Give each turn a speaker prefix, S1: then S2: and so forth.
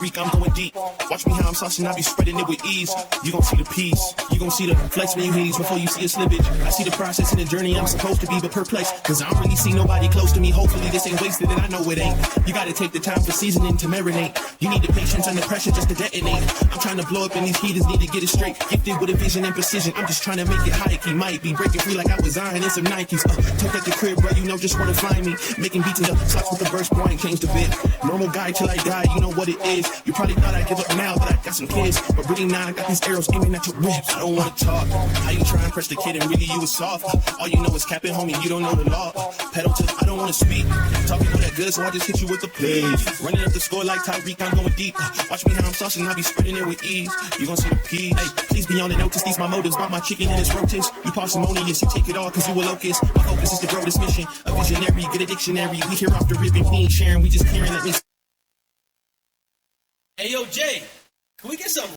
S1: I'm going deep. Watch me how I'm saucing, I be spreading it with ease. You gon' see the peace, you gon' see the flex when you hear these before you see a slippage. I see the process and the journey I'm supposed to be, but perplexed. Cause I don't really see nobody close to me. Hopefully this ain't wasted and I know it ain't. You gotta take the time for seasoning to marinate. You need the patience and the pressure just to detonate. I'm trying to blow up and these heaters need to get it straight. Gifted with a vision and precision, I'm just trying to make it high. He might be breaking free like I was iron in some Nikes. Took at the crib, bro, you know just where to find me. Making beats in the slots with the burst point, change the bit. Normal guy till I die, you know what it is. You probably thought I'd give up now that I got some kids, but really now I got these arrows aiming at your ribs. I don't wanna talk. How you try and press the kid and really you was soft? All you know is capping, homie, you don't know the law. Pedal to, I don't wanna speak. Talking all that good, so I just hit you with the plays. Running up the score like Tyreek, I'm going deep. Watch me how I'm saucing, I be spreading it with ease. You gon' see the peas. Hey, please be on the notice, these my motives. Bought my chicken and it's rotis. You parsimonious, you take it all cause you a locust. My focus is to grow this mission. A visionary, get a dictionary. We here off the ribbon, we ain't sharing, we just caring. Let me.
S2: Hey, yo, Jay, can we get some